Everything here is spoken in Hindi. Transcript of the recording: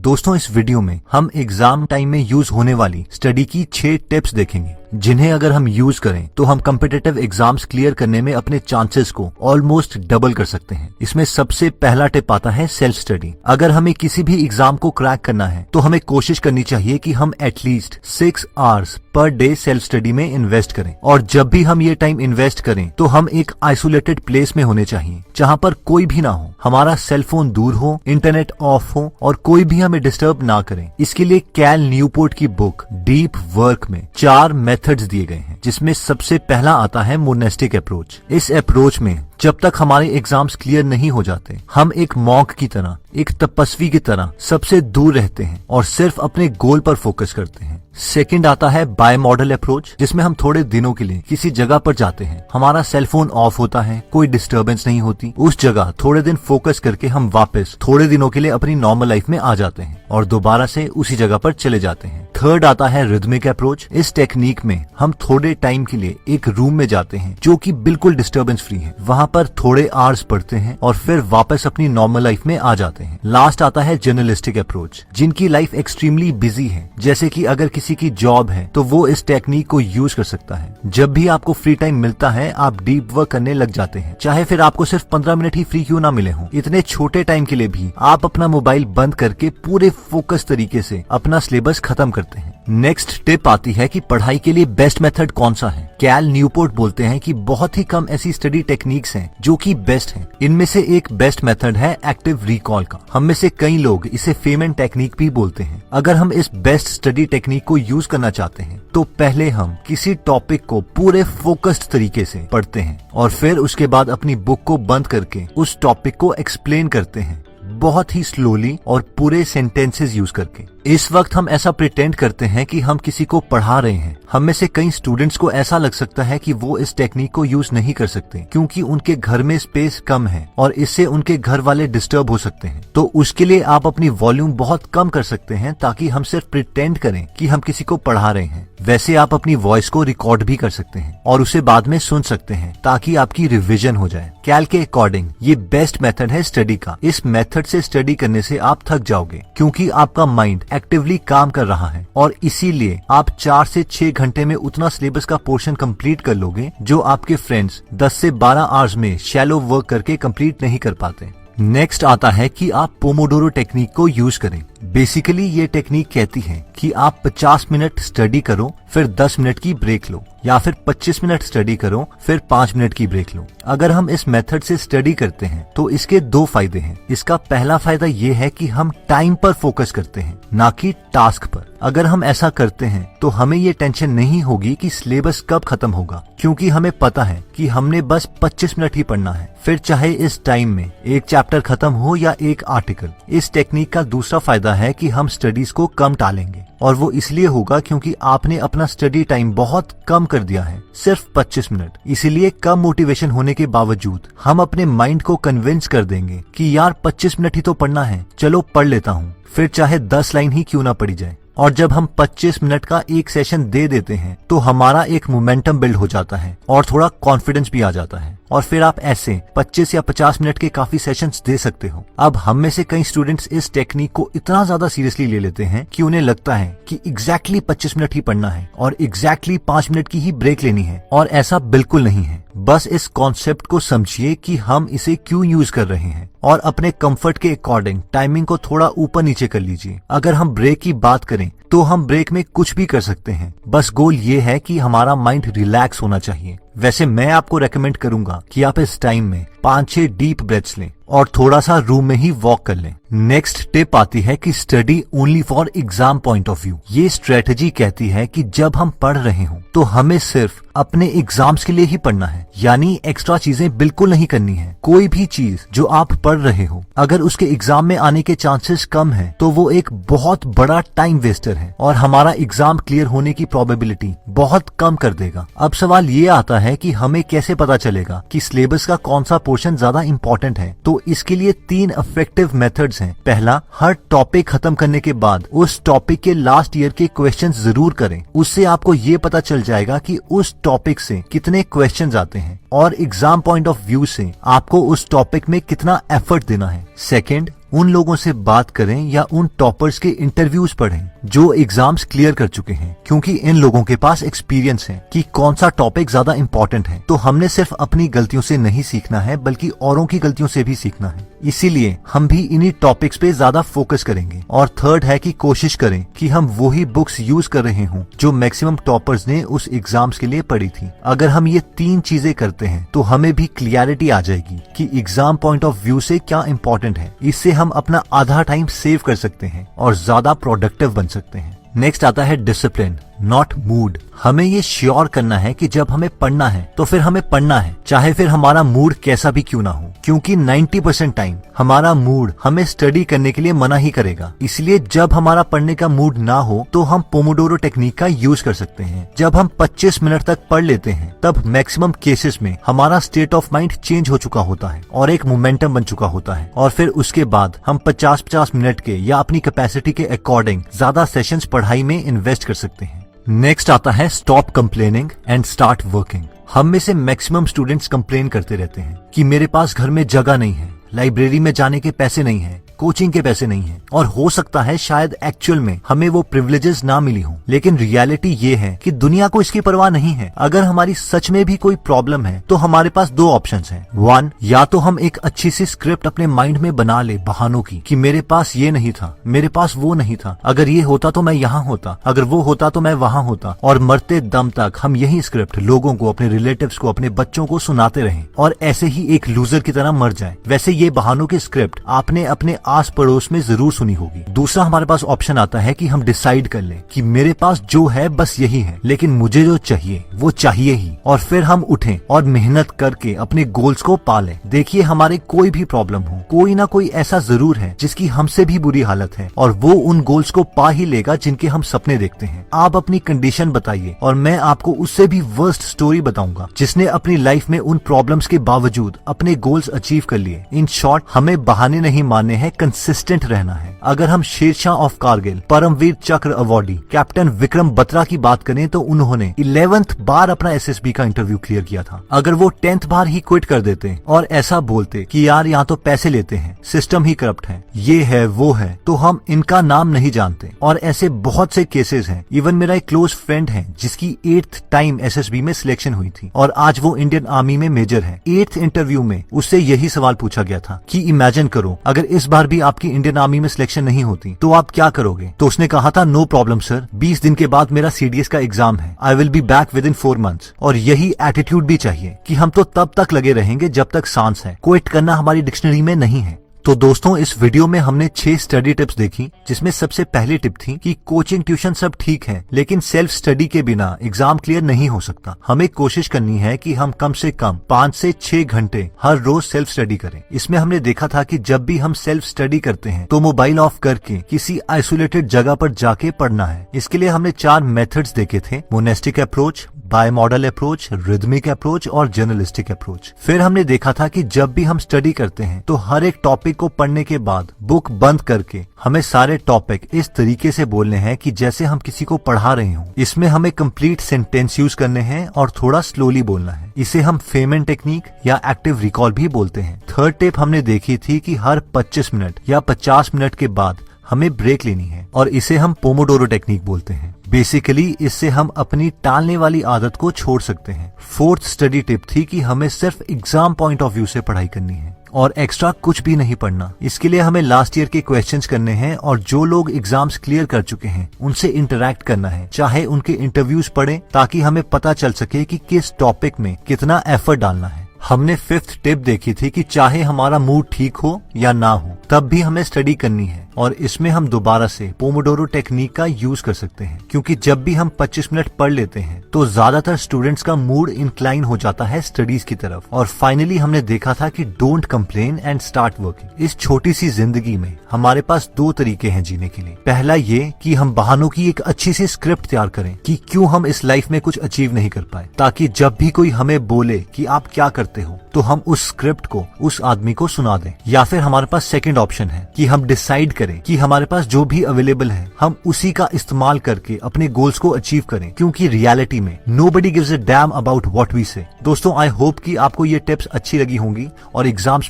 दोस्तों इस वीडियो में हम एग्जाम टाइम में यूज होने वाली स्टडी की 6 टिप्स देखेंगे जिन्हें अगर हम यूज करें तो हम कॉम्पिटिटिव एग्जाम्स क्लियर करने में अपने चांसेस को ऑलमोस्ट डबल कर सकते हैं। इसमें सबसे पहला टिप आता है सेल्फ स्टडी। अगर हमें किसी भी एग्जाम को क्रैक करना है तो हमें कोशिश करनी चाहिए कि हम at least 6 hours per day self study में इन्वेस्ट करें, और जब भी हम ये टाइम इन्वेस्ट करें तो हम एक आइसोलेटेड प्लेस में होने चाहिए जहाँ पर कोई भी ना हो, हमारा सेलफोन दूर हो, इंटरनेट ऑफ हो और कोई भी हमें डिस्टर्ब ना करे। इसके लिए कैल न्यूपोर्ट की बुक डीप वर्क में 4 मेथड्स दिए गए हैं, जिसमें सबसे पहला आता है मोनेस्टिक अप्रोच। इस अप्रोच में जब तक हमारे एग्जाम्स क्लियर नहीं हो जाते हम एक मॉन्क की तरह, एक तपस्वी की तरह सबसे दूर रहते हैं और सिर्फ अपने गोल पर फोकस करते हैं। सेकंड आता है बाय मॉडल अप्रोच, जिसमें हम थोड़े दिनों के लिए किसी जगह पर जाते हैं, हमारा सेलफोन ऑफ होता है, कोई डिस्टर्बेंस नहीं होती, उस जगह थोड़े दिन फोकस करके हम वापस थोड़े दिनों के लिए अपनी नॉर्मल लाइफ में आ जाते हैं और दोबारा से उसी जगह पर चले जाते हैं। थर्ड आता है रिदमिक अप्रोच। इस टेक्निक में हम थोड़े टाइम के लिए एक रूम में जाते हैं जो कि बिल्कुल डिस्टर्बेंस फ्री है, वहाँ पर थोड़े आवर्स पढ़ते हैं और फिर वापस अपनी नॉर्मल लाइफ में आ जाते हैं। लास्ट आता है जर्नलिस्टिक अप्रोच। जिनकी लाइफ एक्सट्रीमली बिजी है, जैसे कि अगर किसी की जॉब है, तो वो इस टेक्निक को यूज कर सकता है। जब भी आपको फ्री टाइम मिलता है आप डीप वर्क करने लग जाते हैं, चाहे फिर आपको सिर्फ 15 मिनट ही फ्री क्यों ना मिले हों। इतने छोटे टाइम के लिए भी आप अपना मोबाइल बंद करके पूरे फोकस तरीके से अपना सिलेबस खत्म करते हैं। नेक्स्ट टिप आती है कि पढ़ाई के लिए बेस्ट मेथड कौन सा है। कैल न्यूपोर्ट बोलते हैं कि बहुत ही कम ऐसी स्टडी टेक्निक्स हैं जो कि बेस्ट हैं। इनमें से एक बेस्ट मेथड है एक्टिव रिकॉल का। हम में से कई लोग इसे फेमन टेक्निक भी बोलते हैं। अगर हम इस बेस्ट स्टडी टेक्निक को यूज करना चाहते हैं तो पहले हम किसी टॉपिक को पूरे फोकस्ड तरीके से पढ़ते हैं और फिर उसके बाद अपनी बुक को बंद करके उस टॉपिक को एक्सप्लेन करते हैं, बहुत ही स्लोली और पूरे सेंटेंसेस यूज करके। इस वक्त हम ऐसा प्रिटेंड करते हैं कि हम किसी को पढ़ा रहे हैं। हम में से कई स्टूडेंट्स को ऐसा लग सकता है कि वो इस टेक्निक को यूज नहीं कर सकते क्योंकि उनके घर में स्पेस कम है और इससे उनके घर वाले डिस्टर्ब हो सकते हैं। तो उसके लिए आप अपनी वॉल्यूम बहुत कम कर सकते हैं ताकि हम सिर्फ प्रिटेंड करें कि हम किसी को पढ़ा रहे हैं। वैसे आप अपनी वॉइस को रिकॉर्ड भी कर सकते हैं और उसे बाद में सुन सकते हैं ताकि आपकी रिविजन हो जाए। कैल के अकॉर्डिंग ये बेस्ट मेथड है स्टडी का। इस मेथड से स्टडी करने से आप थक जाओगे क्योंकि आपका माइंड एक्टिवली काम कर रहा है और इसीलिए आप 4 से 6 घंटे में उतना सिलेबस का पोर्शन कंप्लीट कर लोगे जो आपके फ्रेंड्स 10 से 12 आवर्स में शैलो वर्क करके कंप्लीट नहीं कर पाते। नेक्स्ट आता है कि आप पोमोडोरो टेक्निक को यूज करें। बेसिकली ये टेक्निक कहती है कि आप 50 मिनट स्टडी करो फिर 10 मिनट की ब्रेक लो, या फिर 25 मिनट स्टडी करो फिर 5 मिनट की ब्रेक लो। अगर हम इस मेथड से स्टडी करते हैं तो इसके 2 फायदे हैं। इसका पहला फायदा ये है कि हम टाइम पर फोकस करते हैं, ना कि टास्क पर। अगर हम ऐसा करते हैं तो हमें ये टेंशन नहीं होगी कि सिलेबस कब खत्म होगा, क्योंकि हमें पता है कि हमने बस 25 मिनट ही पढ़ना है, फिर चाहे इस टाइम में एक चैप्टर खत्म हो या एक आर्टिकल। इस टेक्निक का दूसरा फायदा है कि हम स्टडीज को कम टालेंगे, और वो इसलिए होगा क्योंकि आपने अपना स्टडी टाइम बहुत कम कर दिया है, सिर्फ 25 मिनट। इसीलिए कम मोटिवेशन होने के बावजूद हम अपने माइंड को कन्विंस कर देंगे कि यार 25 मिनट ही तो पढ़ना है, चलो पढ़ लेता हूँ, फिर चाहे 10 लाइन ही क्यों ना पढ़ी जाए। और जब हम 25 मिनट का एक सेशन दे देते हैं तो हमारा एक मोमेंटम बिल्ड हो जाता है और थोड़ा कॉन्फिडेंस भी आ जाता है, और फिर आप ऐसे 25 या 50 मिनट के काफी सेशंस दे सकते हो। अब हम में से कई स्टूडेंट्स इस टेक्निक को इतना ज्यादा सीरियसली ले लेते हैं कि उन्हें लगता है कि एग्जैक्टली 25 मिनट ही पढ़ना है और एग्जैक्टली 5 मिनट की ही ब्रेक लेनी है, और ऐसा बिल्कुल नहीं है। बस इस कॉन्सेप्ट को समझिए कि हम इसे क्यों यूज कर रहे हैं और अपने कंफर्ट के अकॉर्डिंग टाइमिंग को थोड़ा ऊपर नीचे कर लीजिए। अगर हम ब्रेक की बात करें तो हम ब्रेक में कुछ भी कर सकते हैं, बस गोल ये है कि हमारा माइंड रिलैक्स होना चाहिए। वैसे मैं आपको रेकमेंड करूंगा कि आप इस टाइम में 5-6 डीप ब्रेथ्स लें और थोड़ा सा रूम में ही वॉक कर लें। नेक्स्ट टिप आती है कि study only for exam point of view. ये स्ट्रेटजी कहती है कि जब हम पढ़ रहे हों तो हमें सिर्फ अपने एग्जाम्स के लिए ही पढ़ना है, यानी एक्स्ट्रा चीजें बिल्कुल नहीं करनी है। कोई भी चीज जो आप पढ़ रहे हो अगर उसके एग्जाम में आने के चांसेस कम है तो वो एक बहुत बड़ा टाइम वेस्टर है और हमारा एग्जाम क्लियर होने की प्रोबेबिलिटी बहुत कम कर देगा। अब सवाल ये आता है कि हमें कैसे पता चलेगा कि सिलेबस का कौन सा पोर्शन ज्यादा इम्पोर्टेंट है। तो इसके लिए 3 इफेक्टिव मेथड्स हैं। पहला, हर टॉपिक खत्म करने के बाद उस टॉपिक के लास्ट ईयर के क्वेश्चंस जरूर करें। उससे आपको ये पता चल जाएगा कि उस टॉपिक से कितने क्वेश्चंस आते हैं और एग्जाम पॉइंट ऑफ व्यू से आपको उस टॉपिक में कितना एफर्ट देना है। सेकंड, उन लोगों से बात करें या उन टॉपर्स के इंटरव्यूज पढ़ें जो एग्जाम्स क्लियर कर चुके हैं, क्योंकि इन लोगों के पास एक्सपीरियंस है कि कौन सा टॉपिक ज्यादा इंपॉर्टेंट है। तो हमने सिर्फ अपनी गलतियों से नहीं सीखना है बल्कि औरों की गलतियों से भी सीखना है, इसीलिए हम भी इन्हीं टॉपिक्स पे ज्यादा फोकस करेंगे। और थर्ड है कि कोशिश करें कि हम वही बुक्स यूज कर रहे हों जो मैक्सिमम टॉपर्स ने उस एग्जाम्स के लिए पढ़ी थी। अगर हम ये 3 चीजें करते हैं तो हमें भी क्लियरिटी आ जाएगी कि एग्जाम पॉइंट ऑफ व्यू से क्या इंपॉर्टेंट है। इससे हम अपना आधा टाइम सेव कर सकते हैं और ज्यादा प्रोडक्टिव बन सकते हैं। नेक्स्ट आता है डिसिप्लिन, नॉट मूड। हमें ये श्योर करना है कि जब हमें पढ़ना है तो फिर हमें पढ़ना है, चाहे फिर हमारा मूड कैसा भी क्यों ना हो, क्योंकि 90% टाइम हमारा मूड हमें स्टडी करने के लिए मना ही करेगा। इसलिए जब हमारा पढ़ने का मूड ना हो तो हम पोमोडोरो टेक्निक का यूज कर सकते हैं। जब हम 25 मिनट तक पढ़ लेते हैं तब मैक्सिमम केसेस में हमारा स्टेट ऑफ माइंड चेंज हो चुका होता है और एक मोमेंटम बन चुका होता है, और फिर उसके बाद हम 50-50 मिनट के या अपनी कैपेसिटी के अकॉर्डिंग ज्यादा सेशंस पढ़ाई में इन्वेस्ट कर सकते हैं। नेक्स्ट आता है stop complaining and start working. हम में से मैक्सिमम स्टूडेंट्स कंप्लेन करते रहते हैं कि मेरे पास घर में जगह नहीं है, लाइब्रेरी में जाने के पैसे नहीं है, कोचिंग के पैसे नहीं है, और हो सकता है शायद एक्चुअल में हमें वो प्रिविलेजेस ना मिली हो। लेकिन रियलिटी ये है कि दुनिया को इसकी परवाह नहीं है। अगर हमारी सच में भी कोई प्रॉब्लम है तो हमारे पास 2 ऑप्शंस हैं। 1, या तो हम एक अच्छी सी स्क्रिप्ट अपने माइंड में बना ले बहानों की कि मेरे पास ये नहीं था, मेरे पास वो नहीं था, अगर ये होता तो मैं यहाँ होता, अगर वो होता तो मैं वहाँ होता, और मरते दम तक हम यही स्क्रिप्ट लोगों को, अपने रिलेटिव्स को, अपने बच्चों को सुनाते रहें और ऐसे ही एक लूजर की तरह मर जाए। वैसे ये बहानों की स्क्रिप्ट आपने अपने आस पड़ोस में जरूर सुनी होगी। दूसरा हमारे पास ऑप्शन आता है कि हम डिसाइड कर लें कि मेरे पास जो है बस यही है, लेकिन मुझे जो चाहिए वो चाहिए ही, और फिर हम उठें और मेहनत करके अपने गोल्स को पा लें। देखिए, हमारे कोई भी प्रॉब्लम हो, कोई ना कोई ऐसा जरूर है जिसकी हमसे भी बुरी हालत है, और वो उन गोल्स को पा ही लेगा जिनके हम सपने देखते हैं। आप अपनी कंडीशन बताइए और मैं आपको उससे भी वर्स्ट स्टोरी बताऊंगा जिसने अपनी लाइफ में उन प्रॉब्लम्स के बावजूद अपने गोल्स अचीव कर लिए। इन शॉर्ट, हमें बहाने नहीं मानने हैं, कंसिस्टेंट रहना है। अगर हम शेरशाह ऑफ कारगिल, परमवीर चक्र अवार्डी कैप्टन विक्रम बत्रा की बात करें तो उन्होंने 11th बार अपना एसएसबी का इंटरव्यू क्लियर किया था। अगर वो 10th बार ही क्विट कर देते और ऐसा बोलते कि यार यहाँ तो पैसे लेते हैं, सिस्टम ही करप्ट है, ये है वो है, तो हम इनका नाम नहीं जानते। और ऐसे बहुत से केसेस हैं। इवन मेरा एक क्लोज फ्रेंड है जिसकी 8th टाइम एसएसबी में सिलेक्शन हुई थी और आज वो इंडियन आर्मी में मेजर है। 8th इंटरव्यू में उससे यही सवाल पूछा गया था कि इमेजिन करो अगर इस बार भी आपकी इंडियन आर्मी में सिलेक्शन नहीं होती तो आप क्या करोगे। तो उसने कहा था, नो प्रॉब्लम सर, 20 दिन के बाद मेरा सीडीएस का एग्जाम है, I will be back with in 4 months। और यही एटीट्यूड भी चाहिए कि हम तो तब तक लगे रहेंगे जब तक सांस है, क्विट करना हमारी डिक्शनरी में नहीं है। तो दोस्तों, इस वीडियो में हमने 6 स्टडी टिप्स देखी, जिसमें सबसे पहली टिप थी कि कोचिंग ट्यूशन सब ठीक है, लेकिन सेल्फ स्टडी के बिना एग्जाम क्लियर नहीं हो सकता। हमें कोशिश करनी है कि हम कम से कम 5 से 6 घंटे हर रोज सेल्फ स्टडी करें। इसमें हमने देखा था कि जब भी हम सेल्फ स्टडी करते हैं तो मोबाइल ऑफ करके किसी आइसोलेटेड जगह पर जाके पढ़ना है। इसके लिए हमने 4 मेथड्स देखे थे, monastic approach, bimodal approach, rhythmic approach और जर्नलिस्टिक अप्रोच। फिर हमने देखा था कि जब भी हम स्टडी करते हैं तो हर एक टॉपिक को पढ़ने के बाद बुक बंद करके हमें सारे टॉपिक इस तरीके से बोलने हैं कि जैसे हम किसी को पढ़ा रहे हों। इसमें हमें कंप्लीट सेंटेंस यूज करने हैं और थोड़ा स्लोली बोलना है। इसे हम फेमेंट टेक्निक या एक्टिव रिकॉल भी बोलते हैं। थर्ड टिप हमने देखी थी कि हर 25 मिनट या 50 मिनट के बाद हमें ब्रेक लेनी है और इसे हम पोमोडोरो टेक्निक बोलते हैं। बेसिकली इससे हम अपनी टालने वाली आदत को छोड़ सकते हैं। फोर्थ स्टडी टिप थी कि हमें सिर्फ एग्जाम पॉइंट ऑफ व्यू से पढ़ाई करनी है और एक्स्ट्रा कुछ भी नहीं पढ़ना। इसके लिए हमें लास्ट ईयर के क्वेश्चंस करने हैं और जो लोग एग्जाम्स क्लियर कर चुके हैं उनसे इंटरैक्ट करना है, चाहे उनके इंटरव्यूज पढ़ें, ताकि हमें पता चल सके कि किस टॉपिक में कितना एफर्ट डालना है। हमने 5th टिप देखी थी कि चाहे हमारा मूड ठीक हो या ना हो, तब भी हमें स्टडी करनी है और इसमें हम दोबारा से पोमोडोरो टेक्निक का यूज कर सकते हैं, क्योंकि जब भी हम 25 मिनट पढ़ लेते हैं तो ज्यादातर स्टूडेंट्स का मूड इंक्लाइन हो जाता है स्टडीज की तरफ। और फाइनली हमने देखा था कि don't complain and start working. इस छोटी सी जिंदगी में हमारे पास 2 तरीके हैं जीने के लिए। पहला ये कि हम बहानों की एक अच्छी सी स्क्रिप्ट तैयार करें कि क्यों हम इस लाइफ में कुछ अचीव नहीं कर पाए, ताकि जब भी कोई हमें बोले कि आप क्या करते हो तो हम उस स्क्रिप्ट को उस आदमी को सुना दें। या फिर हमारे पास सेकंड ऑप्शन है कि हम डिसाइड करें कि हमारे पास जो भी अवेलेबल है हम उसी का इस्तेमाल करके अपने गोल्स को अचीव करें, क्योंकि रियलिटी में nobody gives a damn about what we say. दोस्तों, आई होप कि आपको ये टिप्स अच्छी लगी होंगी और एग्जाम्स